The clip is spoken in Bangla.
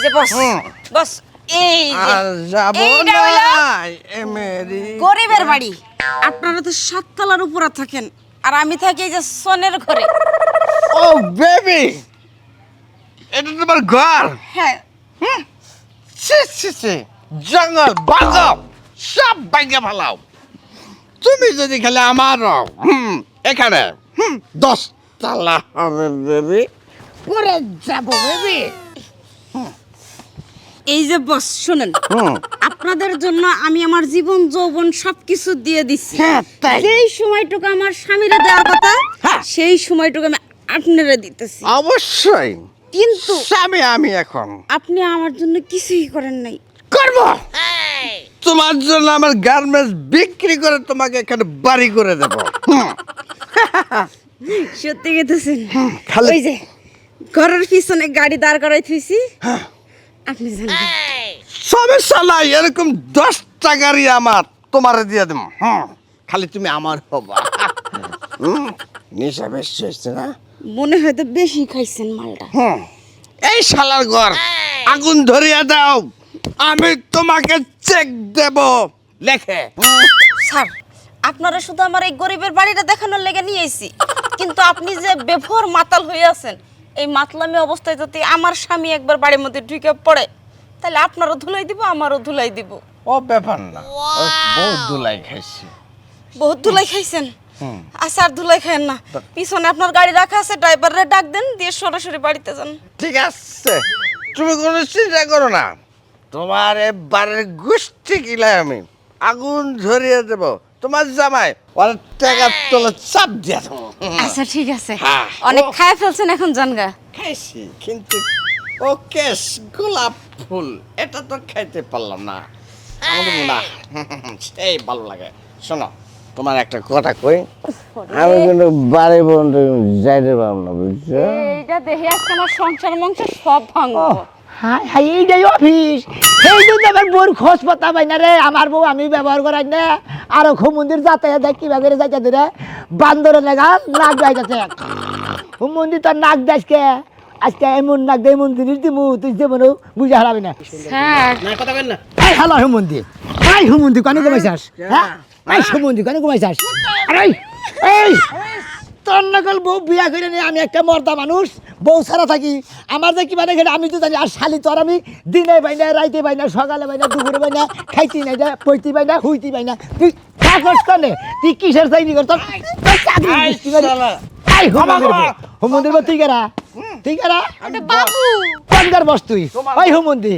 যে বস বস এই যে যাব এইটা না হলো এমেরি গরিবের বাড়ি। আপনারা তো 7 তলার উপরে থাকেন আর আমি থাকি এই যে সোনের ঘরে। ও বেবি এটা তোমার ঘর হ্যাঁ ছি ছি ছি জঙ্গল বাজাও সব ভাঙে ফেলাও তুমি যদি খালি আমার এখানে 10 তলা হবে বেবি পরে যাব বেবি এই যে বস শুনেন, আপনাদের জন্য আমি আমার জীবন যৌবন সবকিছু দিয়ে দিচ্ছি। হ্যাঁ, তাই। যেই সময়টুকু আমার স্বামীরা দেওয়ার কথা হ্যাঁ। সেই সময়টুকু আমি আপনারা দিতেছি, অবশ্যই কিন্তু স্বামী আমি এখন আপনি আমার জন্য কিছুই করেন নাই। করব তোমার জন্য আমার গার্মেন্টস বিক্রি করে তোমাকে এখানে বাড়ি করে দেব সত্যি গেতেছেন? খালি- ওই যে ঘরের পিছনে গাড়ি দাঁড় করাই থুইছি, আপনি জানেন। সমস্যা নাই এরকম 10টা গাড়ি আমার তোমারে দিয়ে দেব খালি তুমি আমার হবা নেশা বেশি হয়েছে না মনে হয় তো বেশি খাইছেন মালটা। এই শালার ঘর আগুন ধরিয়ে দাও আমি তোমাকে চেক দেব লেখে স্যার, আপনারা শুধু আমার এই গরিবের বাড়িটা দেখানোর লেগে নিয়ে আইছি, কিন্তু আপনি যে বেভর মাতাল হয়ে আছেন, এই মাতলামি অবস্থায় যদি আমার স্বামী একবার বাড়ির মধ্যে ঢুকে পড়ে, তাহলে আপনারও ধুলাই দিব, আমারও ধুলাই দিব। ও ব্যাপার না ও বহুত দুলাই খাইছি বহুত ধুলাই খাইছেন? আচ্ছা, আর ধুলাই খাইেন না, পিছনে আপনার গাড়ি রাখা আছে, ড্রাইভাররে ডাক দেন, দিয়ে সরাসরি বাড়িতে যান। ঠিক আছে তুমি কোনো চিন্তা করো না তোমার এবারের গোষ্ঠী গিলাই আমি আগুন ধরিয়ে দেব তোমার জামাই ওর টাকা তোলা চাপ দিয়ে দেবো আচ্ছা ঠিক আছে, হ্যাঁ। অনেক খায় ফেলছেন, এখন জানগা। খাইছি কিন্তু ও কেস গোলাপ ফুল এটা তো খাইতে পারলাম না আমাদের না সেই ভালো লাগে শোনো তোমার একটা কথা কই আমি কিন্তু বাড়ি বন্ধ যাইতে পারলাম না বুঝছো এইটা দেখে আজকে আমার সংসার মংস সব ভাঙবো। হাই হাই এইটাই অফিস সেই জন্য আমার বউর খোঁজ পাতা পাই না রে আমার বউ আমি ব্যবহার করাই না আর খুব মন্দির যাতে দেখ কিভাবে যাইতে দিলে বান্দরে লেগা নাক যাইতেছে হুম মন্দির তোর নাক দেশকে আজকে এমন নাক দে এমন জিনিস দিমু তুই যে মনে বুঝে হারাবি না স্যার, এই হালা হুমন্দি এই হুমন্দি কেন ঘুমাইছাস হ্যাঁ এই হুমন্দি কেন ঘুমাইছাস আরে এই তোর নকল বউ বিয়া করে নিয়ে আমি একটা মর্দা মানুষ বউ ছাড়া থাকি আমার যে কি মানে ঘেটে আমি তো জানি আর শালি তোর আমি দিনে পাই না রাইতে পাই না সকালে পাই না দুপুরে পাই না খাইতে নাই না পইতে পাই না হুইতে পাই না তুই কাগজ কানে তুই কিসের চাইনি কর তোর চাকরি এই হুমন্দির তুই কেরা তুই কেরা বাবু কোনকার বস তুই ওই হুমন্দি